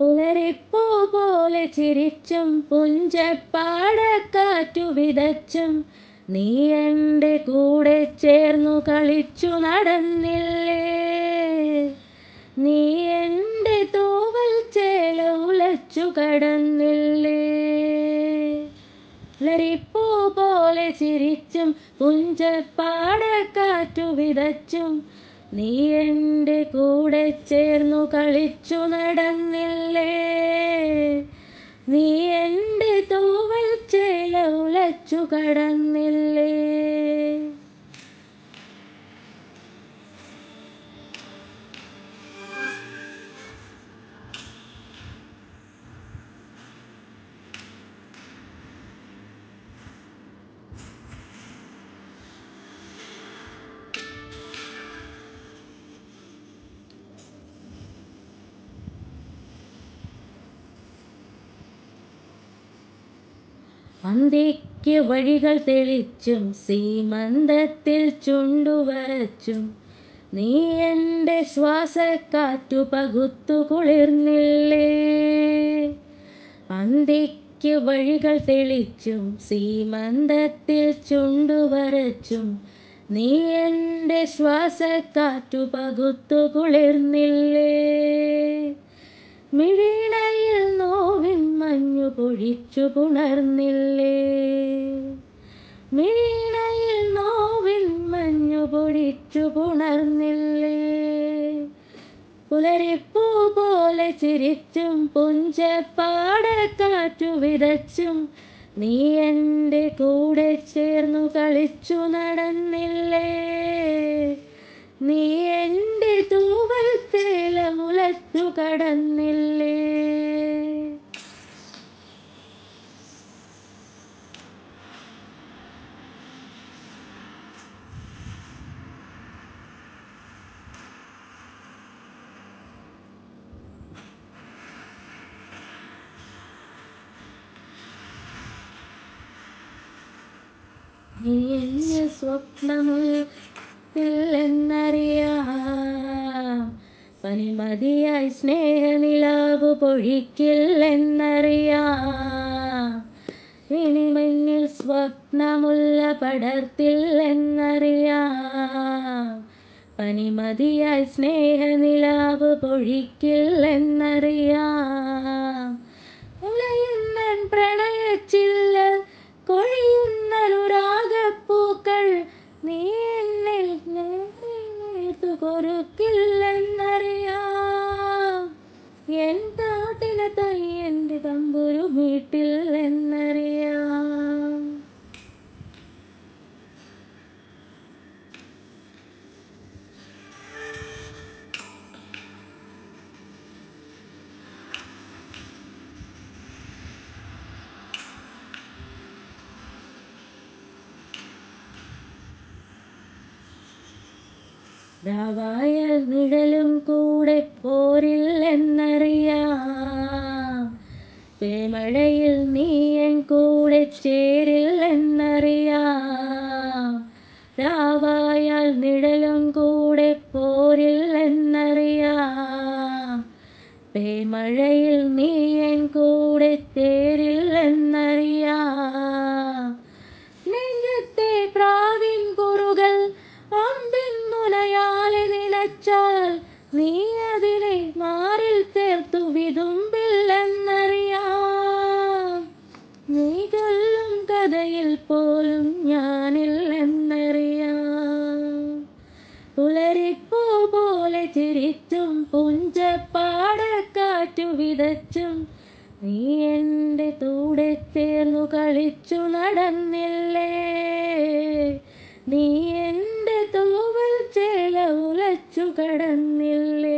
പുലരിപ്പൂ പോലെ ചിരിച്ചും പുഞ്ചപ്പാടക്കാറ്റു വിതച്ചും നീ എൻ്റെ കൂടെ ചേർന്നു കളിച്ചു നടന്നില്ലേ. നീ എൻ്റെ തൂവൽ ചേല ഉലച്ചു കടന്നില്ലേ. പുലരിപ്പൂ പോലെ ചിരിച്ചും പുഞ്ചപ്പാടക്കാറ്റു വിതച്ചും നീ എൻ്റെ കൂടെ ചേർന്നു കളിച്ചു നടന്നില്ലേ. നീ എൻ്റെ തൂവൽ ചേല ഉലച്ചു കടന്നില്ലേ. അന്തിക്ക് വഴികൾ തെളിച്ചും സീമന്തത്തിൽ ചുണ്ടുവരച്ചും നീ എൻ്റെ ശ്വാസക്കാറ്റു പകുത്തു കുളിർന്നില്ലേ. അന്തിക്ക് വഴികൾ തെളിച്ചും സീമന്തത്തിൽ ചുണ്ടുവരച്ചും നീ എൻ്റെ ശ്വാസക്കാറ്റു പകുത്തു കുളിർന്നില്ലേ. മിഴിണയിൽ നോവിൻ മഞ്ഞു പൊഴിച്ചു പുണർന്നില്ലേ. മിഴിണയിൽ നോവിൻ മഞ്ഞു പൊഴിച്ചു പുണർന്നില്ലേ. പുലരിപ്പൂ പോലെ ചിരിച്ചും പുഞ്ചപ്പാടക്കാറ്റു വിതച്ചും നീ എൻ്റെ കൂടെ ചേർന്നു കളിച്ചു നടന്നില്ലേ. നീ എൻ്റെ തൂവൽ ചേല ഉലച്ചു കടന്നില്ലേ. നീ എൻ്റെ സ്വപ്നമെന്നറിയാം. പനിമതിയായി സ്നേഹനിലാവു പൊഴിക്കില്ലെന്നറിയാം. ഇനിമഞ്ഞിൽ സ്വപ്നമുള്ള പടർത്തില്ലെന്നറിയാം. പനിമതിയായി സ്നേഹനിലാവു പൊഴിക്കില്ലെന്നറിയാം. ഉലയുന്നൻ പ്രണയച്ചില്ല കൊഴിയുന്നൊരാഗപ്പൂക്കൾ നീ എന്നിൽ നേർത്തു കൊരുക്കില്ലെന്നറിയാം. എൻ കാട്ടിന തയ്യൻ്റെ തമ്പുരു വീട്ടില്ലെന്നറിയാം. രാവായ നിഴലും കൂടെ പോരില്ലെന്നറിയാം. പേമഴയിൽ നീയൻ കൂടെ ചേരില്ലെന്നറിയാം. രാവായാൽ നിഴലും കൂടെ പോരില്ലെന്നറിയാം. പേമഴയിൽ നീയൻ കൂടെ ചേരില്ലെന്നറിയാം. നെഞ്ചത്തെ പ്രാവിൻ കുറുകൾ അമ്പിൻ മുനയാലെ നിലച്ചാൽ നീ അതിനെ മാറിൽ ചേർത്തു വിതുമ്പില്ലെന്നറിയാം. നീ ചൊല്ലും കഥയിൽ പോലും ഞാനില്ലെന്നറിയാം. പുലരിപ്പൂ പോലെ ചിരിച്ചും പുഞ്ചപ്പാടക്കാറ്റു വിതച്ചും നീ എൻ്റെ കൂടെ ചേർന്നു കളിച്ചു നടന്നില്ലേ. നീ എൻ്റെ തൂവൽ ചേല ഉലച്ചു കടന്നില്ലേ.